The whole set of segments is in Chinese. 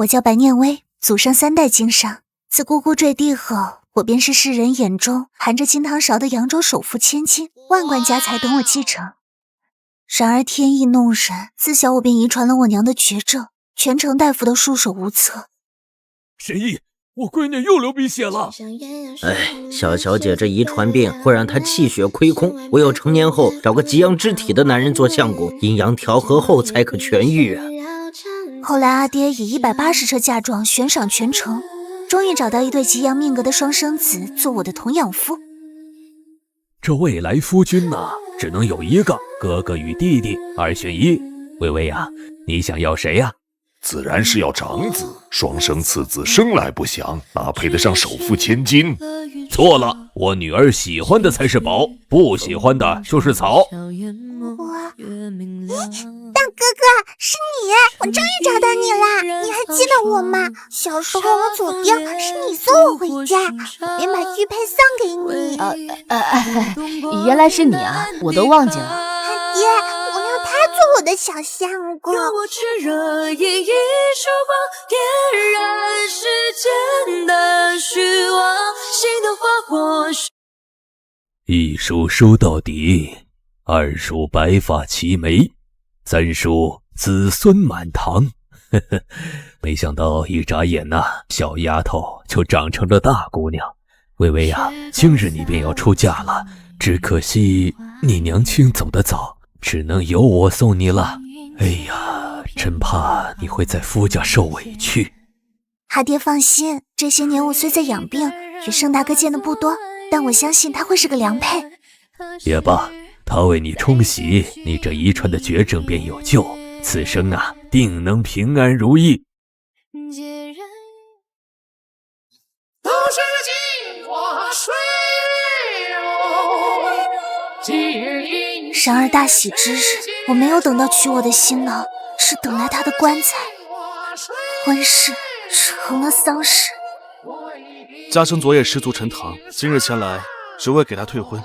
我叫白念微，祖上3代经商。自姑姑坠地后，我便是世人眼中含着金汤勺的扬州首富千金，万贯家财等我继承。然而天意弄人，自小我便遗传了我娘的绝症，全城大夫都束手无策。神医，我闺女又流鼻血了。小小姐这遗传病会让她气血亏空，唯有成年后找个极阳之体的男人做相公，阴阳调和后才可痊愈啊。后来阿爹以180车嫁妆悬赏全城，终于找到一对极阳命格的双生子做我的童养夫。这未来夫君呐，只能有一个，哥哥与弟弟2选1。微微啊，你想要谁呀？自然是要长子，双生次子生来不祥，哪配得上首富千金？错了，我女儿喜欢的才是宝，不喜欢的就是草。大哥哥，是你！我终于找到你啦！你还记得我吗？小时候我左丁，是你送我回家，我便把玉佩送给你。原来是你啊，我都忘记了。阿爹，我要他做我的小相公。让我炽热一束光，点燃世间的虚妄，心的花火。一书书到底，2书白发齐眉，3书子孙满堂。没想到一眨眼小丫头就长成了大姑娘。微微啊，今日你便要出嫁了，只可惜你娘亲走得早，只能由我送你了。哎呀，真怕你会在夫家受委屈。阿爹放心，这些年我虽在养病，与盛大哥见的不多，但我相信他会是个良配。也罢，他为你冲喜，你这遗传的绝症便有救，此生定能平安如意。都是镜花水然而大喜之日，我没有等到娶我的新郎，是等来他的棺材。婚事成了丧事。家生昨夜失足沉塘，今日前来只为给他退婚，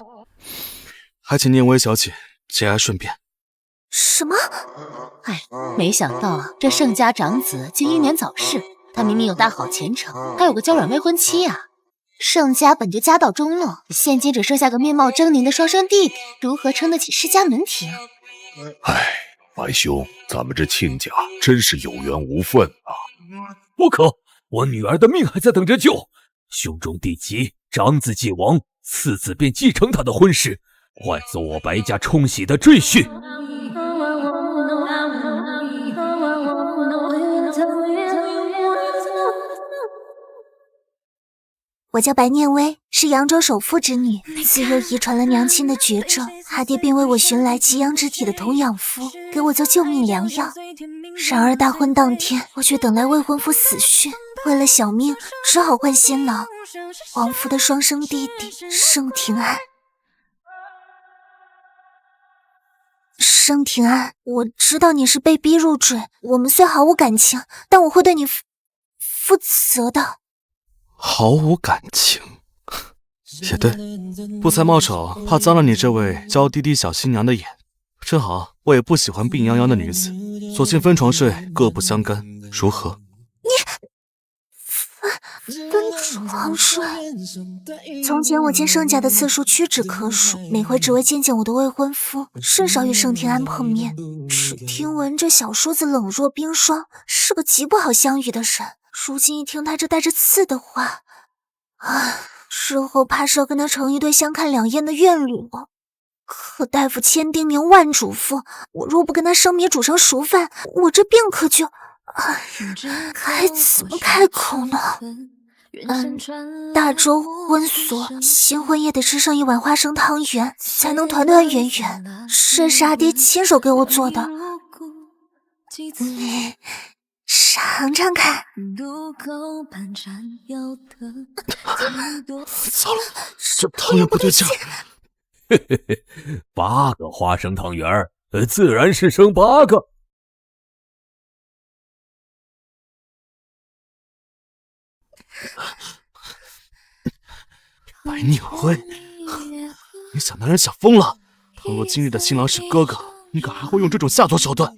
还请念微小姐节哀顺变。什么？没想到这盛家长子竟英年早逝，他明明有大好前程，还有个娇软未婚妻啊！盛家本就家道中落，现今只剩下个面貌狰狞的双生弟弟，如何撑得起世家门庭？白兄，咱们这亲家真是有缘无分啊！不可，我女儿的命还在等着救。兄终弟及，长子既亡，次子便继承他的婚事，换作我白家冲喜的赘婿。我叫白念微，是扬州首富之女，自幼遗传了娘亲的绝症，阿爹便为我寻来极阳之体的童养夫，给我做救命良药。然而大婚当天，我却等来未婚夫死讯，为了小命，只好换新郎，王夫的双生弟弟盛廷安。盛廷安，我知道你是被逼入赘，我们虽毫无感情，但我会对你负责的。毫无感情，也对，不才冒丑，怕脏了你这位娇滴滴小新娘的眼。正好，我也不喜欢病殃殃的女子，索性分床睡，各不相干，如何？分床睡？从前我见盛家的次数屈指可数，每回只为见见我的未婚夫，甚少与盛廷安碰面。只听闻这小叔子冷若冰霜，是个极不好相遇的人。如今一听他这带着刺的话，日后怕是要跟他成一对相看两厌的怨侣了。可大夫千叮咛万嘱咐，我若不跟他生米煮成熟饭，我这病可就……该怎么开口呢？大周婚俗，新婚夜得吃上一碗花生汤圆，才能团团圆圆。这是阿爹亲手给我做的，尝尝看。糟了，这汤圆不对劲。8个花生汤圆，自然是生8个。白念微，你小男人想疯了！倘若今日的新郎是哥哥，你可还会用这种下作手段？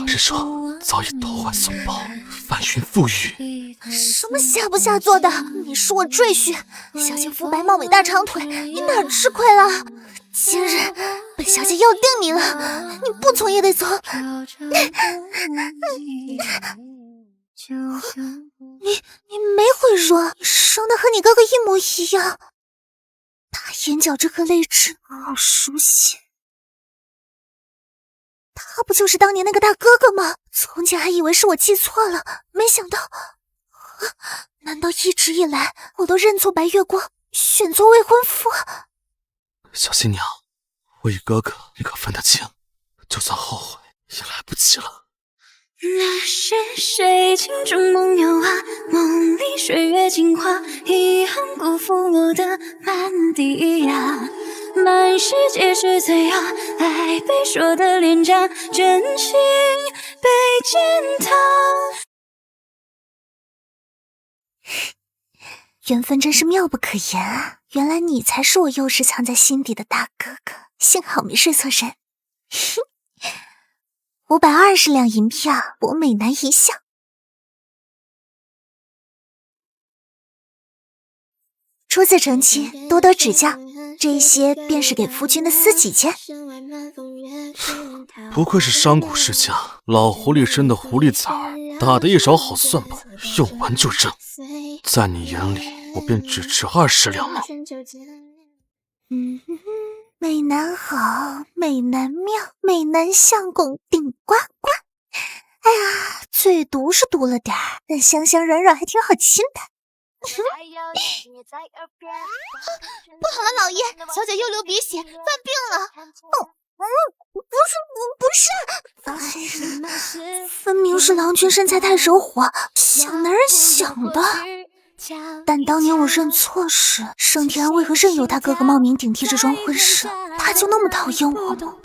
还是说早已投怀送抱，翻云覆雨？什么下不下作的？你是我赘婿，小姐肤白貌美大长腿，你哪儿吃亏了？今日本小姐要定你了，你不从也得从。你没毁容，生得和你哥哥一模一样。大眼角这颗泪痣好熟悉，他不就是当年那个大哥哥吗？从前还以为是我记错了，没想到，难道一直以来我都认错白月光，选做未婚夫？小新娘，我与哥哥你可分得清，就算后悔也来不及了。那是谁镜中梦游啊，梦里水月镜花，遗憾辜负我的满地呀，满世界是罪啊，爱被说的脸颊，真情被践踏。缘分真是妙不可言啊！原来你才是我幼时藏在心底的大哥哥，幸好没睡错人。520两银票，博美男一笑。初次成亲，多多指教。这些便是给夫君的私己钱。不愧是商贾世家，老狐狸生的狐狸崽儿，打得一手好算盘，用完就扔。在你眼里，我便只值20两吗？美男好，美男妙，美男相公顶呱呱。哎呀，嘴毒是毒了点儿，但香香软软还挺好亲的。不好了，老爷，小姐又流鼻血，犯病了。不是，分明是郎君身材太惹火，想男人想的。但当年我认错时，盛天安为何任由他哥哥冒名顶替这桩婚事？他就那么讨厌我吗？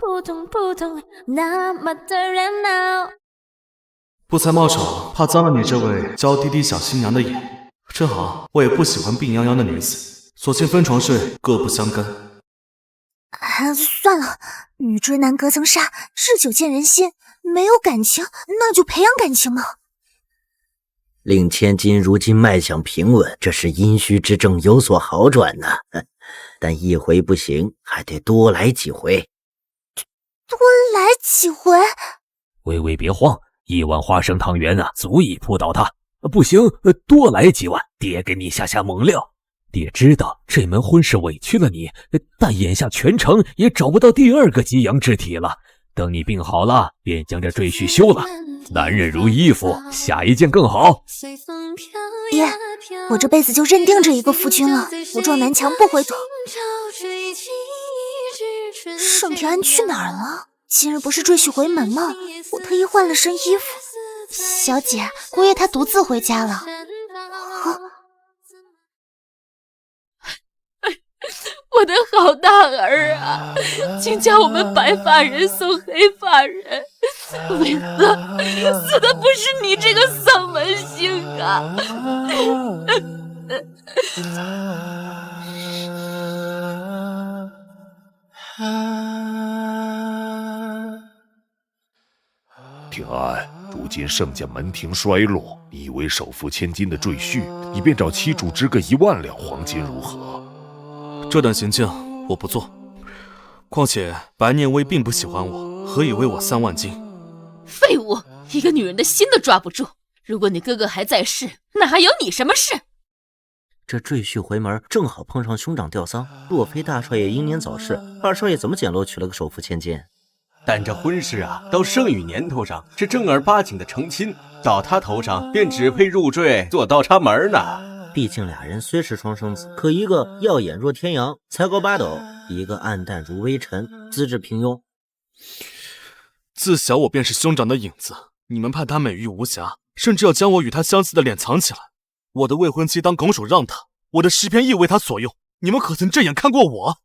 不才冒丑，怕脏了你这位娇滴滴小新娘的眼。正好，我也不喜欢病殃殃的女子，索性分床睡，各不相干。算了，女追男隔层纱，日久见人心，没有感情，那就培养感情嘛。令千金如今脉象平稳，这是阴虚之症有所好转呢。但一回不行，还得多来几回。多来几回？微微别慌，1碗花生汤圆啊，足以扑倒他。不行，多来几碗，爹给你下猛料。爹知道这门婚事委屈了你，但眼下全城也找不到第2个吉阳之体了。等你病好了，便将这赘婿休了。男人如衣服，下一件更好。爹，我这辈子就认定这一个夫君了，不撞南墙不回头。盛天安去哪儿了？今日不是赘婿回门吗？我特意换了身衣服。小姐，姑爷他独自回家了。我的好大儿啊，请将我们白发人送黑发人，为何死的不是你这个丧门星啊！平安，如今盛家门庭衰落，你为首付千金的赘婿，你便找妻主支个1万两黄金如何？这等行径我不做。况且白念微并不喜欢我，何以为我3万金？废物，一个女人的心都抓不住。如果你哥哥还在世，那还有你什么事？这赘婿回门，正好碰上兄长吊丧。若非大少爷英年早逝，二少爷怎么捡漏娶了个首付千金？但这婚事啊，到盛宇年头上是正儿八经的成亲，到他头上便只配入赘做倒插门呢。毕竟俩人虽是双生子，可一个耀眼若天阳，才高8斗，一个暗淡如微尘，资质平庸。自小我便是兄长的影子，你们盼他美玉无瑕，甚至要将我与他相似的脸藏起来。我的未婚妻当拱手让他，我的10片亦为他所用，你们可曾正眼看过我？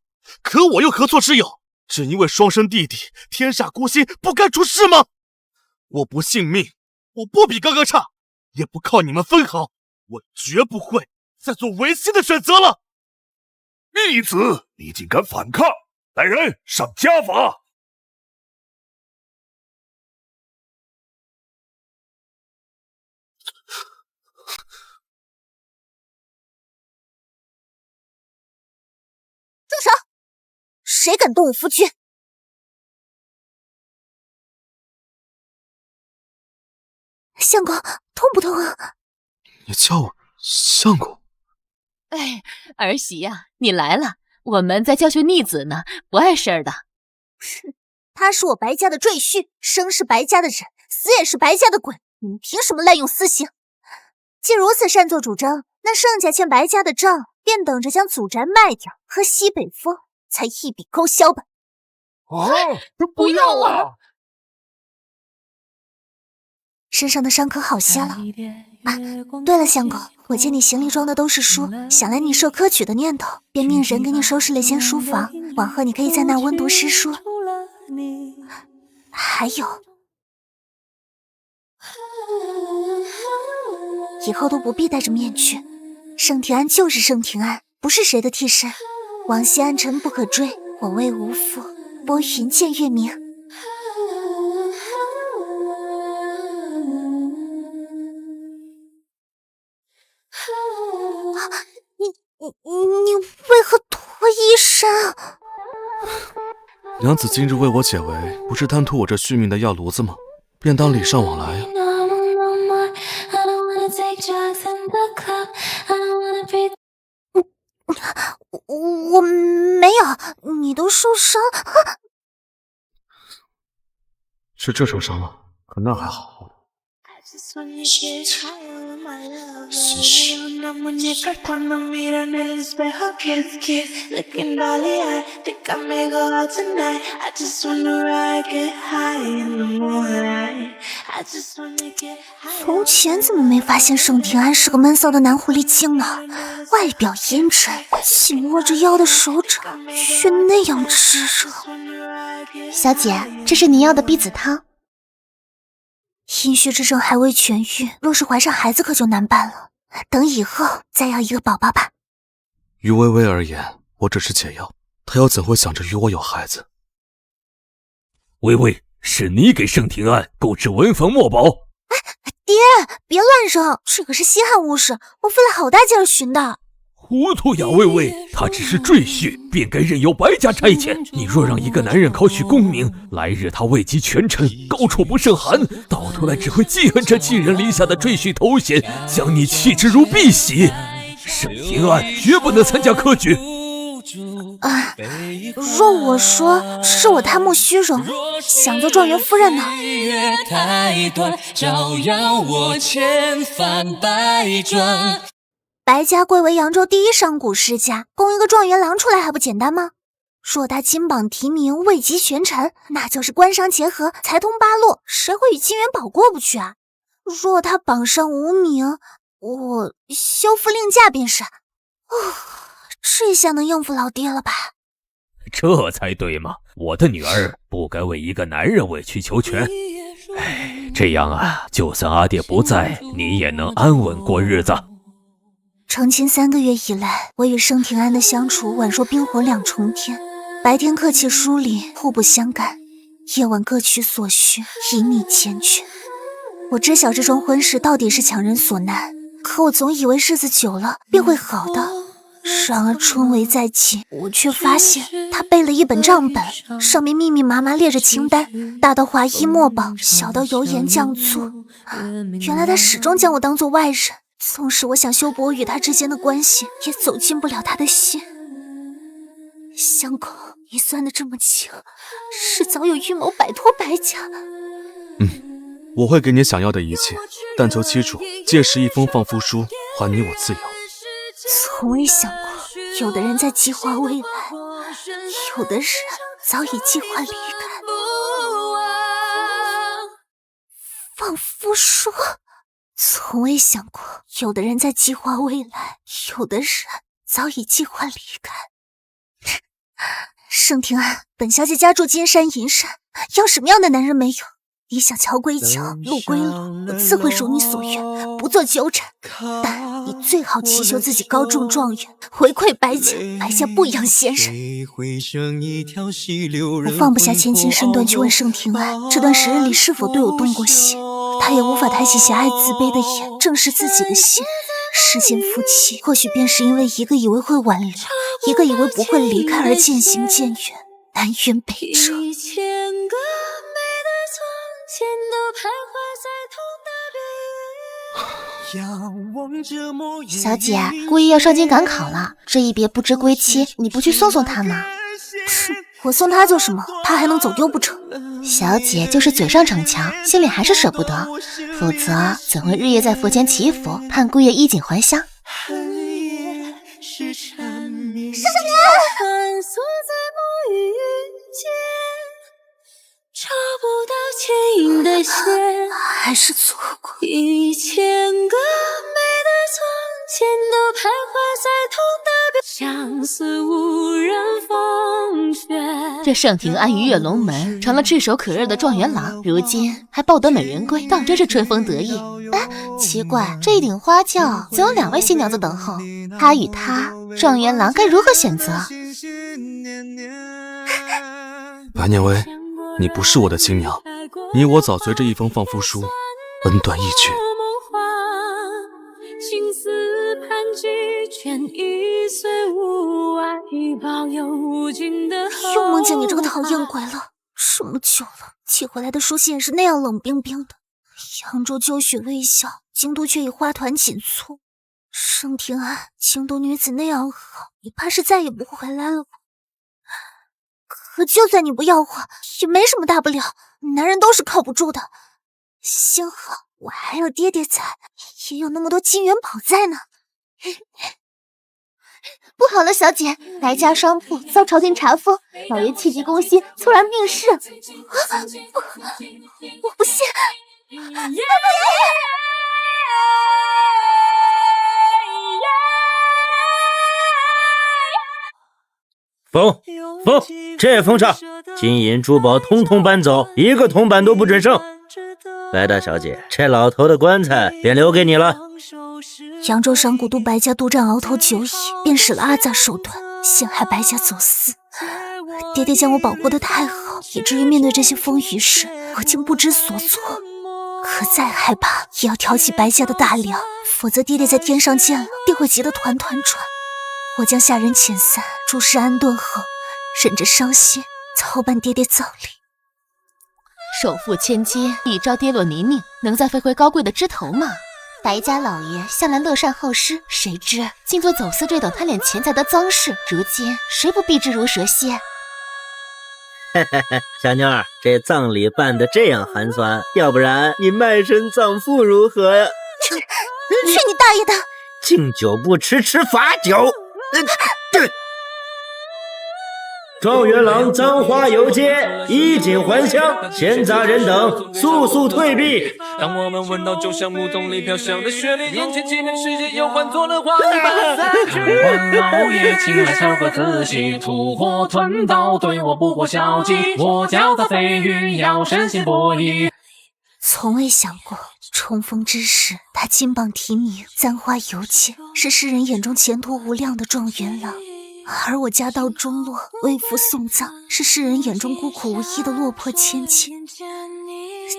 可我又何错之有？只因为双生弟弟，天煞孤星，不该出事吗？我不信命，我不比哥哥差，也不靠你们分毫，我绝不会再做违心的选择了。逆子，你竟敢反抗！来人，上家法！谁敢动我夫君？相公，痛不痛啊？你叫我相公？哎，儿媳呀，你来了，我们在教训逆子呢，不碍事儿的。他是我白家的赘婿，生是白家的人，死也是白家的鬼，你们凭什么滥用私刑？既如此擅作主张，那盛家欠白家的账，便等着将祖宅卖掉，喝西北风，才一笔勾销吧。不要啊！身上的伤可好些了啊！对了，相公，我见你行李装的都是书，想来你受科举的念头，便命人给你收拾了间书房，往后你可以在那儿温读诗书。还有，以后都不必戴着面具，盛庭安就是盛庭安，不是谁的替身。往昔暗尘不可追，我为无父，拨云见月明。你为何脱衣裳？娘子今日为我解围，不是贪图我这续命的药炉子吗？便当礼尚往来啊。我没有，你都受伤。是这受伤了，可那还好。从前怎么没发现盛庭安是个闷骚的男狐狸精呢？外表阴沉，紧握着腰的手掌却那样炙热。小姐，这是您要的避子汤。阴虚之症还未痊愈，若是怀上孩子可就难办了。等以后再要一个宝宝吧。于微微而言，我只是解药，她又怎会想着与我有孩子？微微，是你给盛庭安购置文房墨宝？爹，别乱扔，这可是稀罕物事，我费了好大劲儿寻的。糊涂呀，微微，他只是赘婿，便该任由白家差遣。你若让一个男人考取功名，来日他位极权臣，高处不胜寒，到头来只会记恨这寄人篱下的赘婿头衔，将你弃之如敝屣。盛庭安绝不能参加科举。若我说是我贪慕虚荣，想做状元夫人呢？白家贵为扬州第一商贾世家，供一个状元郎出来还不简单吗？若他金榜题名，位极权臣，那就是官商结合，财通八路，谁会与金元宝过不去啊？若他榜上无名，我休夫另嫁便是。这下能应付老爹了吧？这才对嘛！我的女儿不该为一个男人委曲求全。这样啊，就算阿爹不在，你也能安稳过日子。成亲3个月以来，我与盛庭安的相处宛若冰火两重天，白天客气疏离，互不相干，夜晚各取所需，以你缱绻。我知晓这桩婚事到底是强人所难，可我总以为日子久了便会好的。然而春闱在即，我却发现他备了一本账本，上面密密麻麻列着清单，大到华衣墨宝，小到油盐酱醋。原来他始终将我当作外人，纵使我想修补我与他之间的关系，也走进不了他的心。相公，你算得这么清，是早有预谋摆脱白家。我会给你想要的一切，但求其主届时一封放夫书，还你我自由。从未想过，有的人在计划未来，有的人早已计划离开。放夫书，从未想过，有的人在计划未来，有的人早已计划离开。盛庭安，本小姐家住金山银山，要什么样的男人没有？你想桥归桥，路归路，我自会如你所愿，不做纠缠。但你最好祈求自己高中状元，回馈白家，白家不养闲人。我放不下千金身段去问盛庭安，这段时日里是否对我动过心？他也无法抬起狭隘自卑的眼，正视自己的心。世间夫妻，或许便是因为一个以为会挽留，一个以为不会离开而渐行渐远。南辕北辙。1000个美的从前都徘徊在同的边缘。小姐，故意要上京赶考了，这一别不知归期，你不去送送他吗？我送他做什么？他还能走丢不成？小姐就是嘴上逞强，心里还是舍不得，否则怎会日夜在佛前祈福，盼姑爷衣锦还乡？找不到牵引的线，还是错过。1000个美的从前都徘徊在同的边，相思无人风雪。这盛庭安于跃龙门，成了炙手可热的状元郎，如今还抱得美人归，当真是春风得意。哎，奇怪，这一顶花轿总有2位新娘子等候，他与他，状元郎该如何选择？白念微，你不是我的新娘，你我早随着一封放夫书，恩断义绝。情丝盘踞，却已随无爱，保有无尽的后又梦见你这个讨厌鬼了，这么久了，寄回来的书信也是那样冷冰冰的。扬州旧雪微笑，京都却已花团锦簇。盛庭安，京都女子那样好，你怕是再也不回来了吧？可就算你不要我，也没什么大不了，男人都是靠不住的。幸好我还有爹爹在，也有那么多金元宝在呢。不好了，小姐，白家商铺遭朝廷查封，老爷气急攻心，猝然病逝。我不信！封，这封上金银珠宝通通搬走，一个铜板都不准剩。白大小姐，这老头的棺材便留给你了。扬州商贾督白家督战鳌头久矣，便使了阿杂手段，陷害白家走私。爹爹将我保护得太好，以至于面对这些风雨时，我竟不知所措。可再害怕，也要挑起白家的大梁，否则爹爹在天上见了，定会急得团团转。我将下人遣散，诸事安顿后，忍着伤心，操办爹爹葬礼。首富千金，一朝跌落泥泞，能再飞回高贵的枝头吗？白家老爷向来乐善好施，谁知竟做走私这等贪恋钱财的脏事，如今谁不避之如蛇蝎？小妞儿，这葬礼办得这样寒酸，要不然你卖身葬父如何呀？去你大爷的！敬酒不吃，吃罚酒。状元郎簪花游街，衣锦还乡，闲杂人等速速退避。当我们闻到酒香，木桶里飘香的雪莉，眼前几片世界又换作了花瓣散去。老爷请来巧个仔细，吐火吞刀，对我不过小计。我教他飞鱼，要身心不移。从未想过重逢之时，他金榜题名，簪花游街，是世人眼中前途无量的状元郎。而我家道中落，为父送葬，是世人眼中孤苦无依的落魄千金。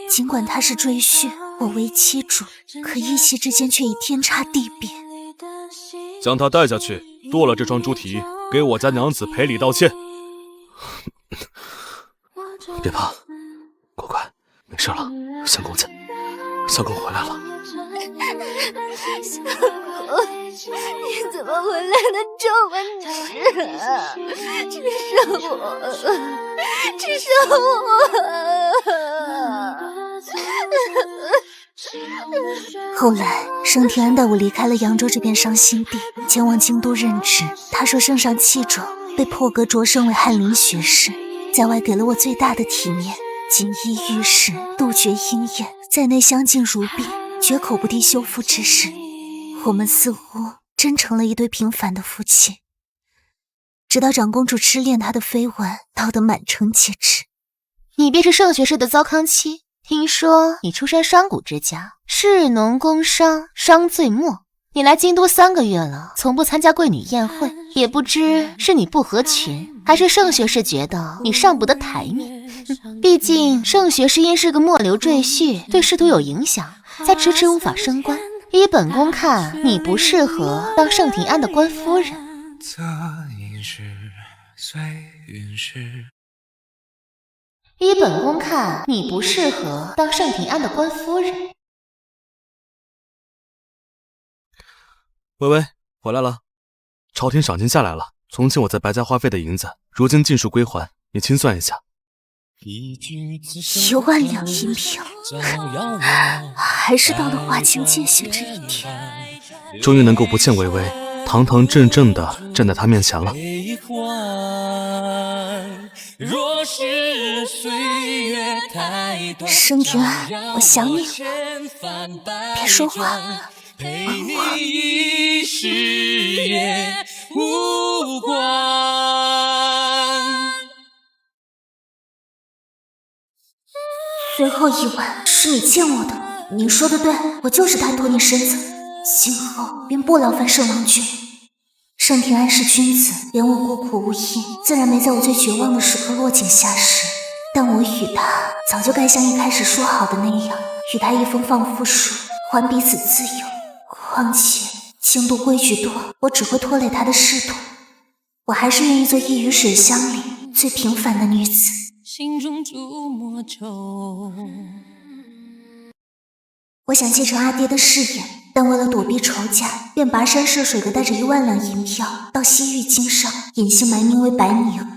尽管他是赘婿，我为妻主，可一夕之间却已天差地别。将他带下去，剁了这双猪蹄，给我家娘子赔礼道歉。别怕，乖乖，没事了。相公在，相公回来了。相公，你怎么回来的这么迟啊？只剩我。后来，盛庭安带我离开了扬州这片伤心地，前往京都任职。他说圣上器重，被破格擢升为翰林学士，在外给了我最大的体面，锦衣玉食，杜绝鹰眼，在内相敬如宾，绝口不提休夫之事。我们似乎真成了一对平凡的夫妻。直到长公主痴恋他的绯闻闹得满城皆知。你便是盛学士的糟糠妻，听说你出身商贾之家，士农工商，商最末。你来京都3个月了，从不参加贵女宴会，也不知是你不合群，还是盛学士觉得你上不得台面。毕竟盛学士因是个末流赘婿，对仕途有影响，才迟迟无法升官。依本宫看，你不适合当盛庭安的官夫人。这一世，随云逝。依本宫看，你不适合当盛庭安的官夫人。微微，回来了。朝廷赏金下来了，从前我在白家花费的银子，如今尽数归还，你清算一下。1万两银票，还是到了划清界限这一天，终于能够不欠微微，堂堂正正的站在他面前了。盛庭安，我想你了，别说话。最后1万是你欠我的，你说的对，我就是贪图你身子，今后便不劳烦盛郎君。盛庭安是君子，怜我孤苦无依，自然没在我最绝望的时刻落井下石。但我与他早就该像一开始说好的那样，与他一封放附书，还彼此自由。况且轻度规矩多，我只会拖累他的仕途。我还是愿意做异于水乡里最平凡的女子。心中筑魔咒。我想继承阿爹的事业，但为了躲避仇家，便跋山涉水的带着1万两银票到西域经商，隐姓埋名为白宁。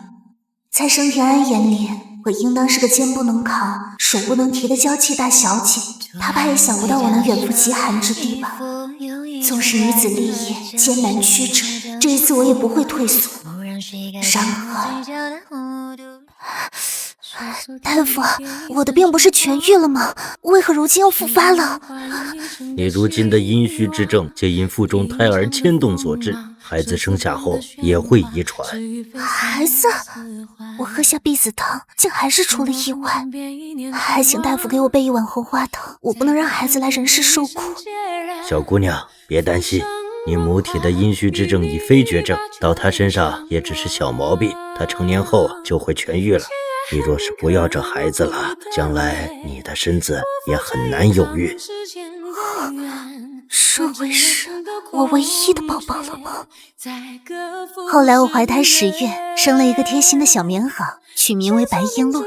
在盛庭安眼里，我应当是个肩不能扛、手不能提的娇气大小姐，他怕也想不到我能远赴极寒之地吧。纵使女子立业艰难曲折，这一次我也不会退缩。然而，大夫，我的病不是痊愈了吗？为何如今又复发了？你如今的阴虚之症，皆因腹中胎儿牵动所致，孩子生下后也会遗传。孩子？我喝下避子汤，竟还是出了意外，还请大夫给我备1碗红花汤，我不能让孩子来人世受苦。小姑娘，别担心，你母体的阴虚之症已非绝症，到她身上也只是小毛病，她成年后就会痊愈了。你若是不要这孩子了，将来你的身子也很难有孕。这会是我唯一的宝宝了吗？后来我怀胎10月，生了一个贴心的小棉袄，取名为白璎珞。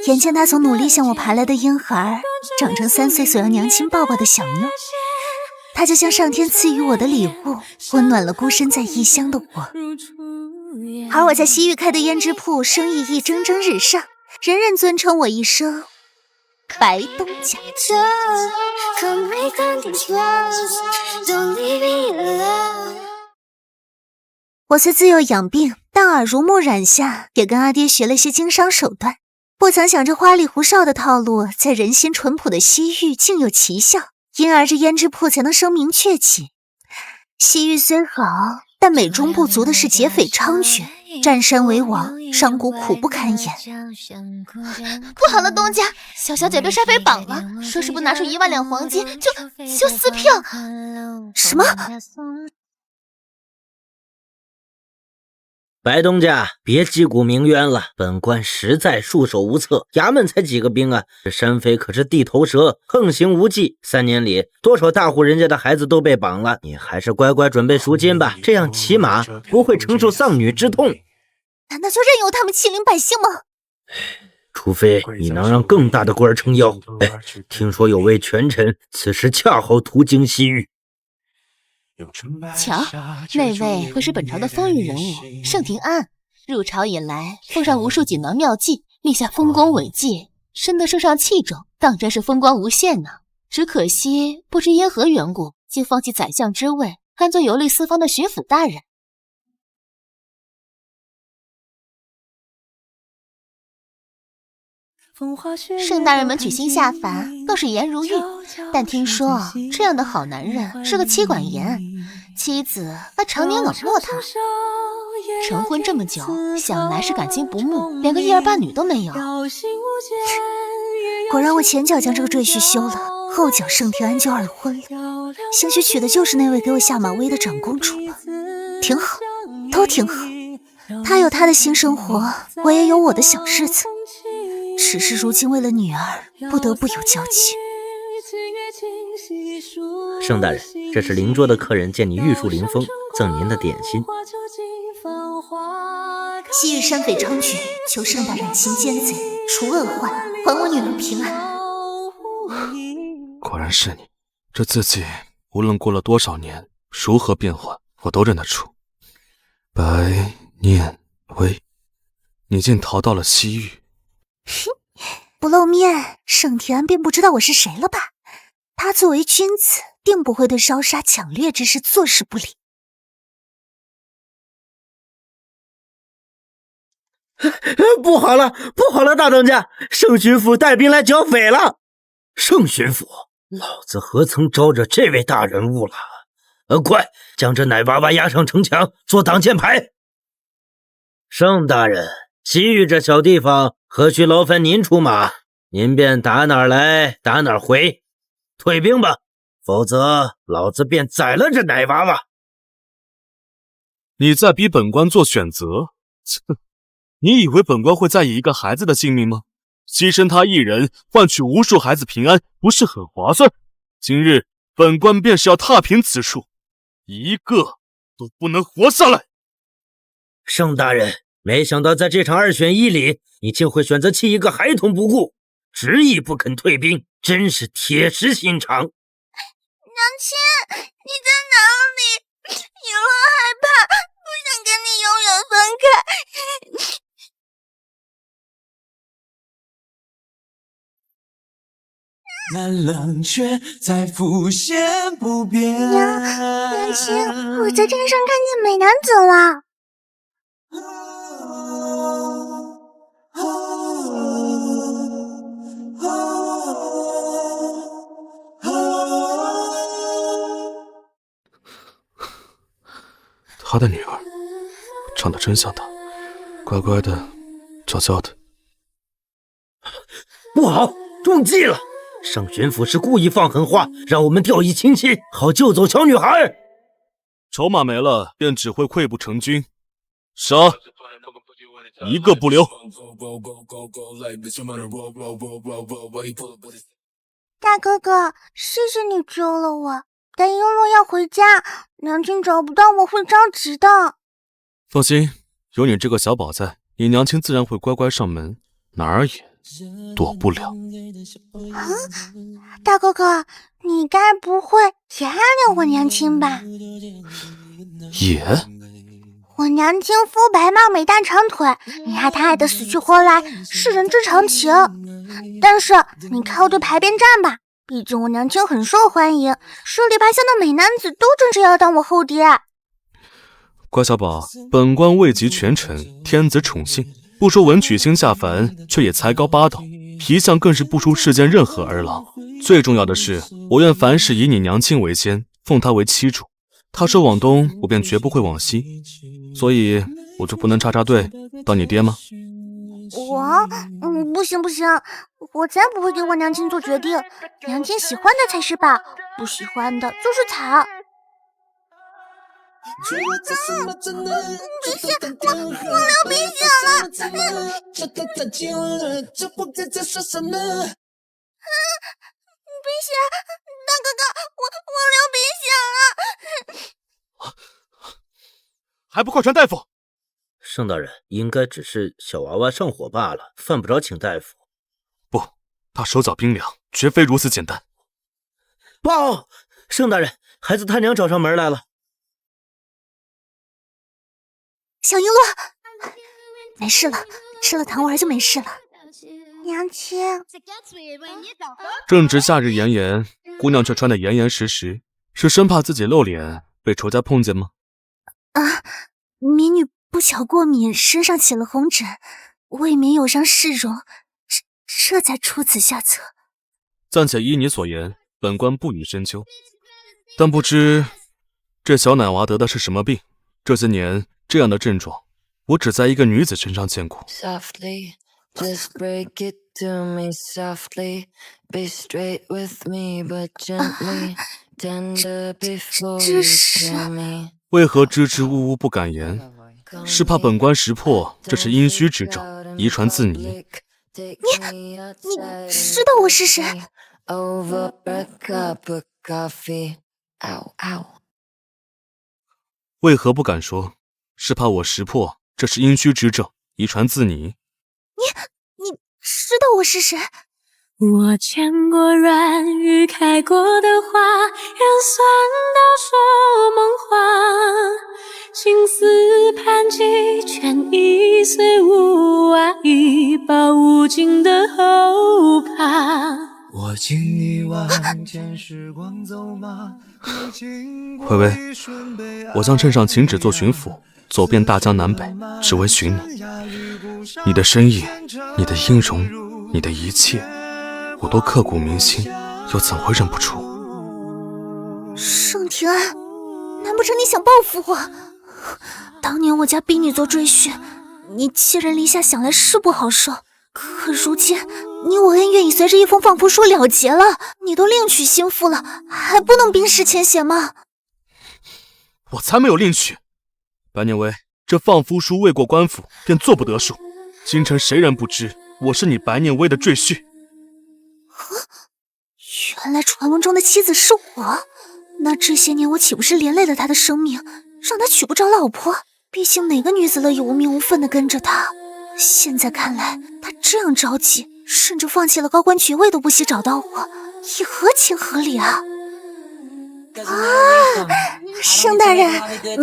眼见他从努力向我爬来的婴孩，长成3岁所要娘亲抱抱的小妞，他就像上天赐予我的礼物，温暖了孤身在异乡的我。而我在西域开的胭脂铺，生意一蒸蒸日上，人人尊称我一声白东家。我虽自幼养病，但耳濡目染下，也跟阿爹学了些经商手段。不曾想这花里胡哨的套路，在人心淳朴的西域竟有奇效，因而这胭脂铺才能声名鹊起。西域虽好，但美中不足的是劫匪猖獗，占山为王，商贾苦不堪言。不好了，东家，小小姐被帅妃绑了，说是不拿出1万两黄金就撕票。什么？白东家，别击鼓鸣冤了，本官实在束手无策，衙门才几个兵啊，这山妃可是地头蛇，横行无忌，3年里多少大户人家的孩子都被绑了，你还是乖乖准备赎金吧，这样起码不会承受丧女之痛。难道就任由他们欺凌百姓吗？除非你能让更大的官撑腰。听说有位权臣此时恰好途经西域。瞧，那位可是本朝的风云人物盛庭安，入朝以来奉上无数锦囊妙计，立下丰功伟绩，深得圣上器重，当真是风光无限呢。只可惜不知因何缘故，竟放弃宰相之位，甘做游历四方的巡抚大人。盛大人们取经下凡，倒是颜如玉，但听说这样的好男人是个妻管严，妻子还常年冷落他。成婚这么久，想来是感情不睦，连个一儿半女都没有。果然我前脚将这个赘婿休了，后脚盛庭安就二婚了。兴许娶的就是那位给我下马威的长公主吧，挺好，都挺好。他有他的新生活，我也有我的小日子。只是如今为了女儿，不得不有交集。盛大人，这是邻桌的客人见你玉树临风，赠您的点心。昔日山匪猖獗，求盛大人擒奸贼，除恶患，还我女儿平安。果然是你，这自己无论过了多少年，如何变换，我都认得出。白念威，你竟逃到了西域。不露面，盛田安便不知道我是谁了吧？他作为君子，定不会对烧杀抢掠之事坐视不理。不好了，不好了，大当家，盛巡抚带兵来剿匪了。盛巡抚，老子何曾招惹这位大人物了？快将这奶娃娃押上城墙，做挡箭牌。盛大人，西域这小地方，何须劳烦您出马？您便打哪儿来打哪儿回，退兵吧，否则老子便宰了这奶娃娃。你在逼本官做选择？哼！你以为本官会在意一个孩子的性命吗？牺牲他一人，换取无数孩子平安，不是很划算？今日本官便是要踏平此处，一个都不能活下来。盛大人，没想到在这场2选1里，你竟会选择弃一个孩童不顾，执意不肯退兵，真是铁石心肠。娘亲，你在哪里？以后害怕，不想跟你永远分开。那冷却再浮现不变。娘亲，我在天上看见美男子了。他的女儿长得真像他，乖乖的，娇娇的。不好，中计了！盛巡抚是故意放狠话，让我们掉以轻心，好救走小女孩。筹码没了，便只会溃不成军。杀！一个不留。大哥哥，谢谢你救了我，但璎珞要回家，娘亲找不到我会着急的。放心，有你这个小宝在，你娘亲自然会乖乖上门，哪儿也躲不了。大哥哥，你该不会也暗恋我娘亲吧？也？我娘亲肤白貌美大长腿，你爱她爱得死去活来，是人之常情。但是你靠对牌边站吧，毕竟我娘亲很受欢迎，十里八乡的美男子都争着要当我后爹。乖小宝，本官位极权臣，天子宠幸，不说文曲星下凡，却也才高8斗，皮相更是不输世间任何儿郎。最重要的是，我愿凡事以你娘亲为先，奉她为妻主。她说往东，我便绝不会往西，所以我就不能插队当你爹吗？不行，我才不会给我娘亲做决定，娘亲喜欢的才是宝，不喜欢的就是草。鼻血，我流鼻血了！鼻血，大哥哥，我流鼻血了！还不快传大夫！盛大人，应该只是小娃娃上火罢了，犯不着请大夫。不，他手脚冰凉，绝非如此简单。报！盛大人，孩子他娘找上门来了。小璎珞，没事了，吃了糖丸就没事了。娘亲，正值夏日炎炎，姑娘却穿得严严实实，是生怕自己露脸被仇家碰见吗？民女不巧过敏，身上起了红疹，未免有伤市容，这才出此下策。暂且依你所言，本官不予深究。但不知这小奶娃得的是什么病？这些年这样的症状，我只在一个女子身上见过。Softly, just break it to me softly. Be straight with me, but gently. Tender before you kill me. 为何支支吾吾不敢言？是怕本官识破这是阴虚之兆，遗传自你。你知道我是谁？Over a cup of coffee. Ow, ow. 为何不敢说？是怕我识破这是阴虚之症，遗传自你。你知道我是谁？我见过软语开过的花，人算到说梦话。青丝盘几圈，一岁无爱，一把无尽的后怕。我敬你万千时光走马。微微，我将镇上请旨做巡抚，走遍大江南北，只为寻你。你的身影，你的音容，你的一切，我都刻骨铭心，又怎会认不出？盛庭安，难不成你想报复我？当年我家逼你做赘婿，你寄人篱下，想来是不好受。可如今你我恩怨已随着一封放夫书了结了，你都另娶新妇了，还不能冰释前嫌吗？我才没有另娶。白念威，这放夫书未过官府，便做不得数。京城谁人不知我是你白念威的赘婿？原来传闻中的妻子是我，那这些年我岂不是连累了他的生命，让他娶不着老婆？毕竟哪个女子乐意无名无分地跟着他？现在看来，他这样着急，甚至放弃了高官爵位都不惜找到我，也合情合理啊！盛大人，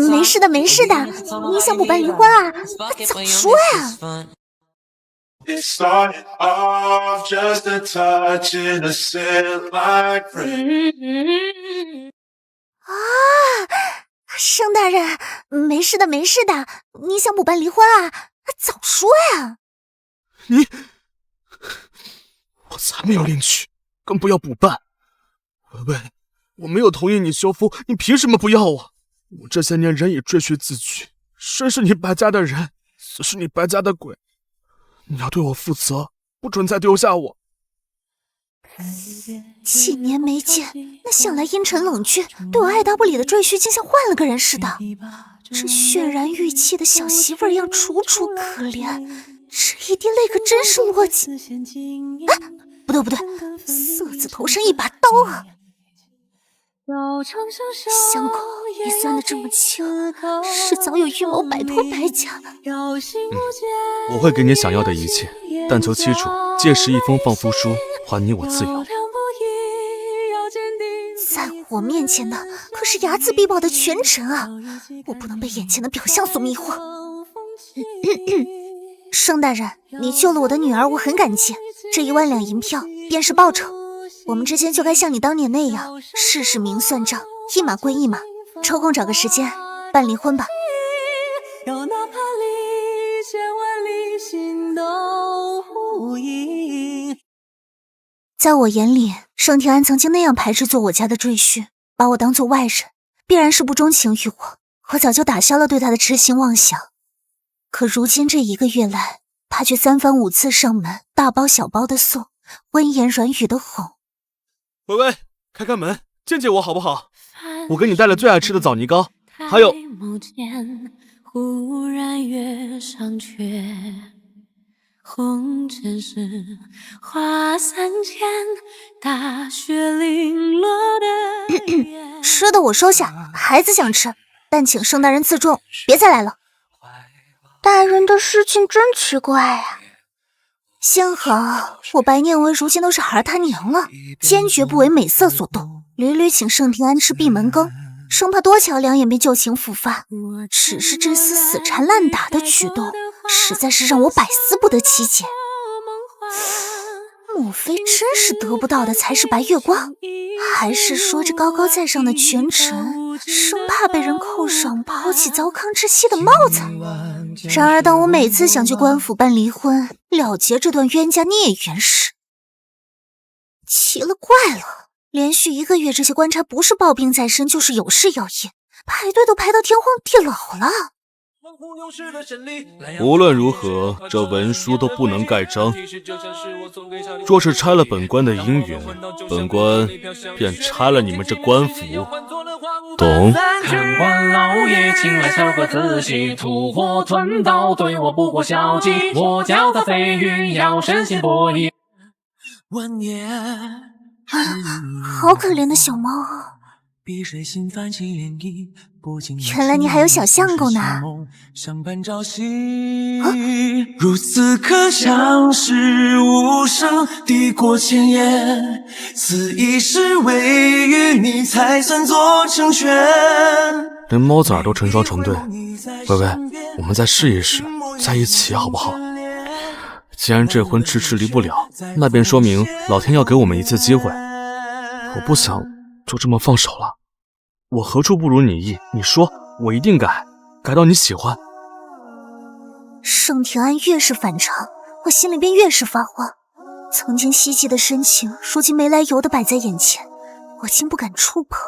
没事的，没事的，你想补办离婚啊？早说呀！ It started off just a touch innocent like rain. 盛大人，没事的，没事的，你想补办离婚啊？早说呀！你，我才没有另娶，更不要补办。微微，我没有同意你休夫，你凭什么不要我？我这些年人以赘婿自居，生是你白家的人，死是你白家的鬼。你要对我负责，不准再丢下我。几年没见，那向来阴沉冷峻、对我爱答不理的赘婿，竟像换了个人似的。这血然玉砌的小媳妇儿一样楚楚可怜，这一滴泪可真是落尽。不对不对，色字头上一把刀啊！香口也酸得这么轻，是早有预谋摆脱白家。我会给你想要的一切，但求妻主届时一封放夫书，还你我自由。在我面前的可是睚眦必报的权臣啊！我不能被眼前的表象所迷惑。盛大人，你救了我的女儿，我很感激。这1万两银票便是报酬。我们之间就该像你当年那样，事事明算账，一码归一码。抽空找个时间办离婚吧。在我眼里，盛庭安曾经那样排斥做我家的赘婿，把我当作外人，必然是不钟情于我。我早就打消了对他的痴心妄想。可如今这1个月来，他却3番5次上门，大包小包的送，温言软语的哄。微微，开开门，见见我好不好？我给你带了最爱吃的枣泥糕，还有。忽然月上缺，红尘是花三千，大雪零落的吃的我收下，孩子想吃，但请盛大人自重，别再来了。大人的事情真奇怪啊！幸好我白念威如今都是孩他娘了，坚决不为美色所动，屡屡请盛庭安吃闭门羹，生怕多瞧2眼便旧情复发。只是这厮死缠烂打的举动，实在是让我百思不得其解。莫非真是得不到的才是白月光？还是说这高高在上的权臣，生怕被人扣上抛弃糟糠之妻的帽子？然而当我每次想去官府办离婚，了结这段冤家孽缘时，奇了怪了，连续1个月，这些官差不是抱病在身，就是有事要议，排队都排到天荒地老了。无论如何，这文书都不能盖章。若是拆了本官的姻缘，本官便拆了你们这官府。懂？看官老爷请来小个仔细，吐火吞刀对我不过小计，我教他飞云要身心博弈。好可怜的小猫啊！原来你还有小相公呢！如此刻像是无声抵过千言，此一世唯与你才算做成全。连猫崽都成双成对，微微，我们再试一试，在一起好不好？既然这婚迟迟离不了，那便说明老天要给我们一次机会。我不想就这么放手了。我何处不如你意？你说，我一定改，改到你喜欢。盛庭安越是反常，我心里便越是发慌。曾经希冀的深情，如今没来由的摆在眼前，我竟不敢触碰。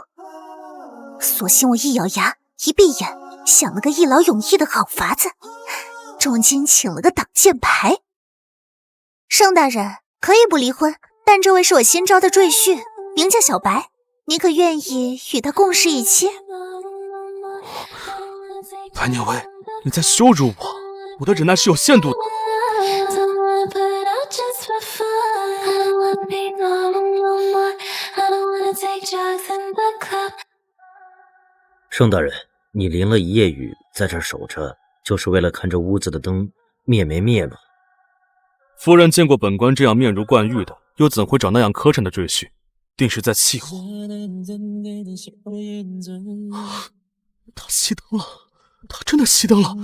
索性我一咬牙，一闭眼，想了个一劳永逸的好法子，重金请了个挡箭牌。盛大人可以不离婚，但这位是我新招的赘婿，名叫小白，你可愿意与他共侍一妻？白念威，你在羞辱我，我的忍耐是有限度的。盛大人，你淋了一夜雨，在这儿守着，就是为了看这屋子的灯灭没灭吗？夫人见过本官这样面如冠玉的，又怎会找那样磕碜的赘婿？定是在气我。他熄灯了，他真的熄灯了。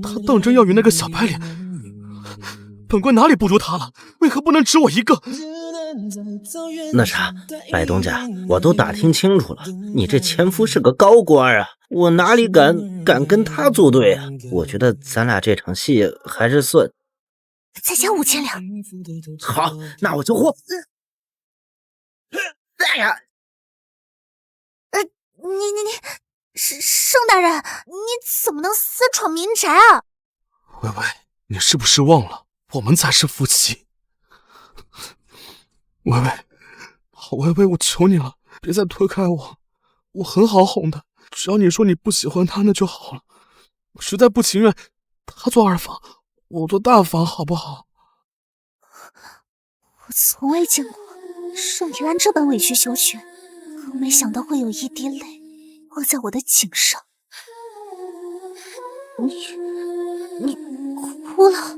他当真要与那个小白脸？本官哪里不如他了？为何不能只我一个？那啥，白东家，我都打听清楚了，你这前夫是个高官啊，我哪里敢跟他作对啊？我觉得咱俩这场戏还是算。再加5000两。好，那我就豁。哎呀，你盛大人，你怎么能私闯民宅啊？微微，你是不是忘了，我们才是夫妻？微微，好微微，我求你了，别再推开我，我很好哄的，只要你说你不喜欢他，那就好了。我实在不情愿，他做二房，我做大房，好不好？我从未见过盛庭安这般委曲求全，可没想到会有一滴泪落在我的颈上。你哭了？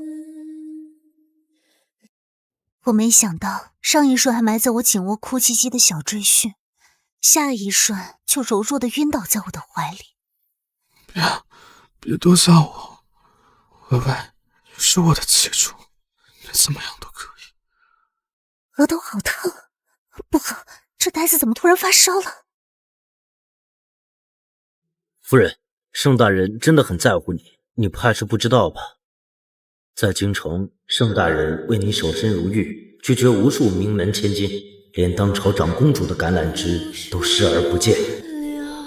我没想到上一瞬还埋在我颈窝哭唧唧的小赘婿，下一瞬就柔弱的晕倒在我的怀里。别丢下我，微微，你是我的妻主，你怎么样都可以。额头好疼，不好，这呆子怎么突然发烧了？夫人，盛大人真的很在乎你，你怕是不知道吧？在京城，盛大人为你守身如玉，拒绝无数名门千金，连当朝长公主的橄榄枝都视而不见。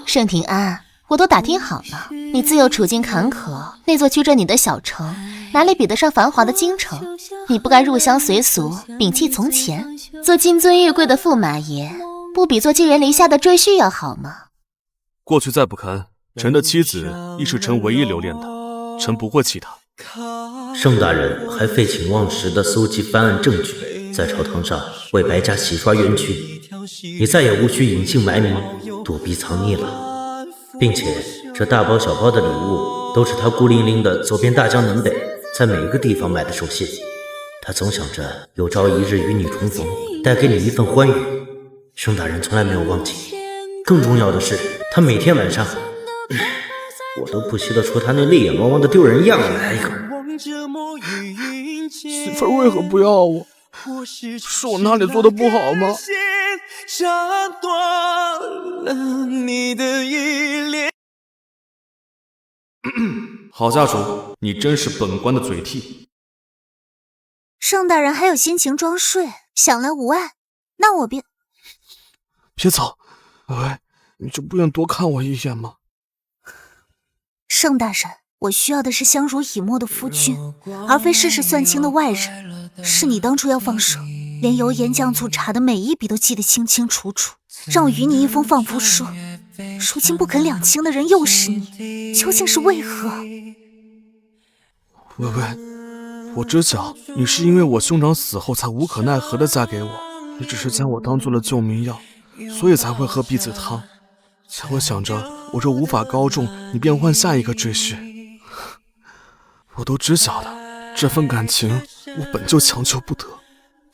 盛庭安，我都打听好了，你自幼处境坎坷，那座居着你的小城，哪里比得上繁华的京城？你不该入乡随俗，摒弃从前，做金尊玉贵的驸马爷，不比做寄人篱下的赘婿要好吗？过去再不堪，臣的妻子亦是臣唯一留恋的，臣不会弃她。盛大人还废寝忘食地搜集翻案证据，在朝堂上为白家洗刷冤屈，你再也无需隐姓埋名，躲避藏匿了。并且这大包小包的礼物都是他孤零零地走遍大江南北，在每一个地方买的手信。他总想着有朝一日与你重逢，带给你一份欢愉。盛大人从来没有忘记。更重要的是，他每天晚上，我都不惜地说他那泪眼汪汪的丢人样来。媳妇儿为何不要我？是我哪里做的不好吗？好家主，你真是本官的嘴替。盛大人还有心情装睡，想来无碍，那我便……别走，微微，你就不愿多看我一眼吗？盛大人，我需要的是相濡以沫的夫君，而非事事算清的外人。是你当初要放手，连油盐酱醋茶的每一笔都记得清清楚楚，让我与你一封放符书。如今不肯两清的人又是你，究竟是为何？微微，我知晓你是因为我兄长死后才无可奈何的嫁给我，你只是将我当做了救命药，所以才会喝避子汤。才会想着我若无法高中，你便换下一个赘婿。我都知晓的，这份感情我本就强求不得，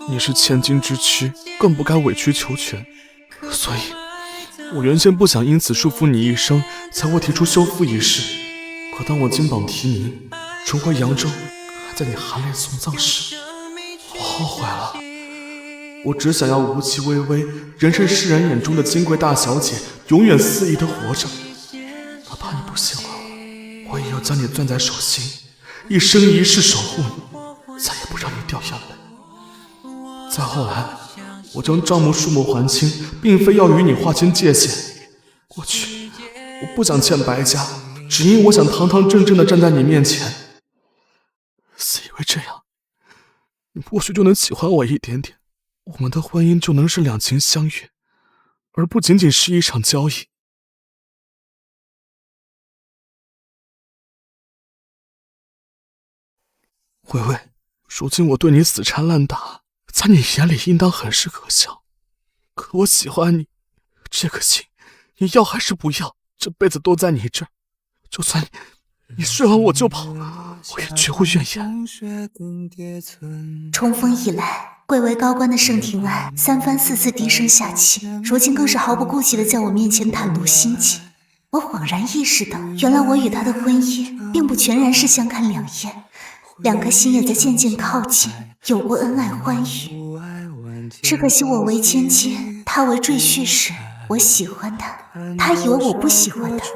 你是千金之躯，更不该委曲求全。所以我原先不想因此束缚你一生，才会提出休夫一事。可当我金榜题名，重回扬州，还在你含泪送葬时，我后悔了。我只想要无妻微微，仍是世人眼中的金贵大小姐，永远肆意的活着。哪怕你不喜欢我，我也要将你攥在手心，一生一世守护你，再也不让你掉眼泪。再后来，我将账目数目还清，并非要与你划清界限。过去我不想欠白家，只因我想堂堂正正地站在你面前。自以为这样，你或许就能喜欢我一点点，我们的婚姻就能是两情相悦，而不仅仅是一场交易。微微，如今我对你死缠烂打，在你眼里应当很是可笑。可我喜欢你，这个心，你要还是不要，这辈子都在你这儿。就算你睡完我就跑，我也绝无怨言。重逢以来，贵为高官的盛廷安三番四次低声下气，如今更是毫不顾忌地在我面前袒露心迹。我恍然意识到，原来我与他的婚姻并不全然是相看两厌，两颗心也在渐渐靠近，有过恩爱欢愉。只可惜我为千金，他为赘婿时，我喜欢他，他以为我不喜欢他；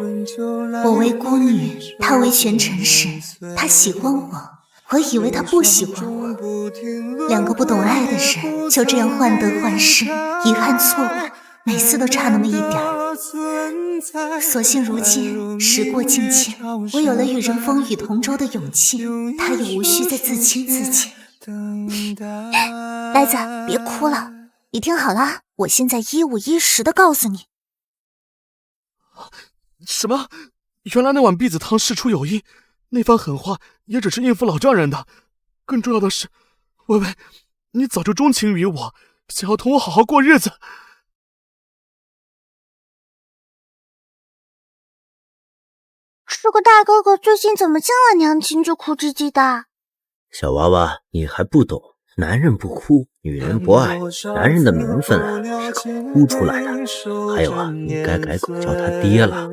我为孤女，他为权臣时，他喜欢我，我以为他不喜欢我。两个不懂爱的人，就这样患得患失，遗憾错过，每次都差那么一点儿。所幸如今时过境迁，我有了与人风雨同舟的勇气，他也无需再自轻自贱。呆子，别哭了，你听好了，我现在一五一十的告诉你。什么？原来那碗婢子汤事出有因，那番狠话也只是应付老丈人的。更重要的是，微微，你早就钟情于我，想要同我好好过日子。这个大哥哥最近怎么见了娘亲就哭唧唧的？小娃娃，你还不懂，男人不哭，女人不爱，男人的名分啊，是靠哭出来的。还有啊，你该改口叫他爹了。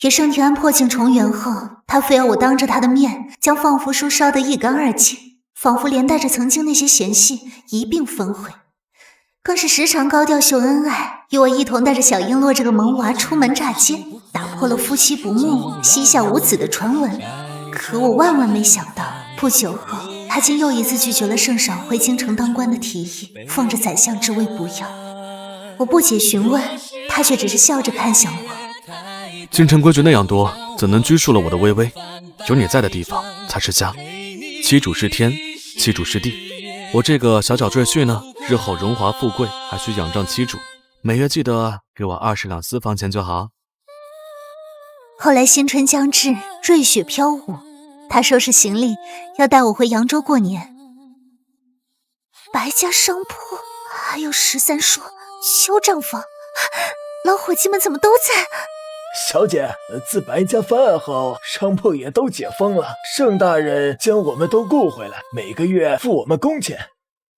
与盛廷安破镜重圆后，他非要我当着他的面将放符书烧得一干二净，仿佛连带着曾经那些嫌隙一并焚毁，更是时常高调秀恩爱，与我一同带着小璎珞这个萌娃出门炸街，打破了夫妻不睦、膝下无子的传闻。可我万万没想到，不久后他竟又一次拒绝了圣上回京城当官的提议，奉着宰相之位不要。我不解询问，他却只是笑着看向我。京城规矩那样多，怎能拘束了我的微微？有你在的地方才是家。妻主是天，妻主是地。我这个小小赘婿呢，日后荣华富贵还需仰仗妻主，每月记得给我20两私房钱就好。后来新春将至，瑞雪飘舞，他收拾行李要带我回扬州过年。白家商铺还有13叔、邱丈房，老伙计们怎么都在？小姐，自白家翻案后，商铺也都解封了，盛大人将我们都雇回来，每个月付我们工钱。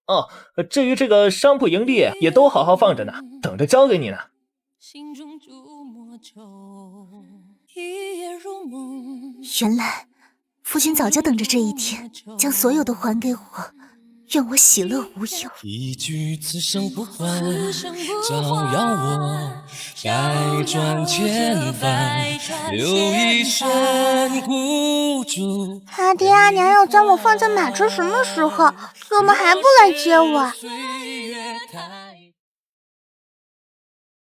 哦，至于这个商铺营地也都好好放着呢，等着交给你呢。原来夫君早就等着这一天，将所有的还给我，愿我喜乐无忧。一句此生不还，照耀我百转千帆，留一身孤注。他爹阿娘要将我放在马车什么时候？怎么还不来接我？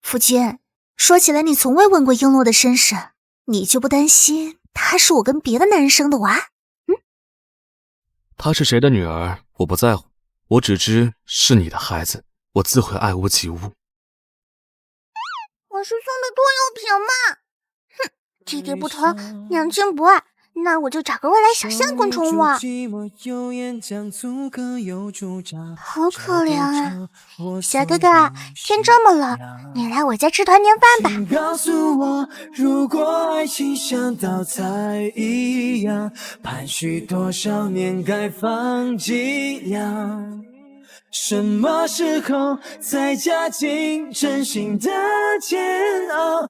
夫君，说起来你从未问过璎珞的身世，你就不担心他是我跟别的男人生的娃？她是谁的女儿我不在乎，我只知是你的孩子，我自会爱屋及乌。我是送的拖油瓶嘛！哼，这点不疼，娘亲不爱，那我就找个未来小象昆虫玩。好可怜啊，小哥哥，天这么冷，你来我家吃团年饭吧。告诉我，如果爱情像道菜一样，盘旋多少年该放几两？什么时候才加进真心的煎熬？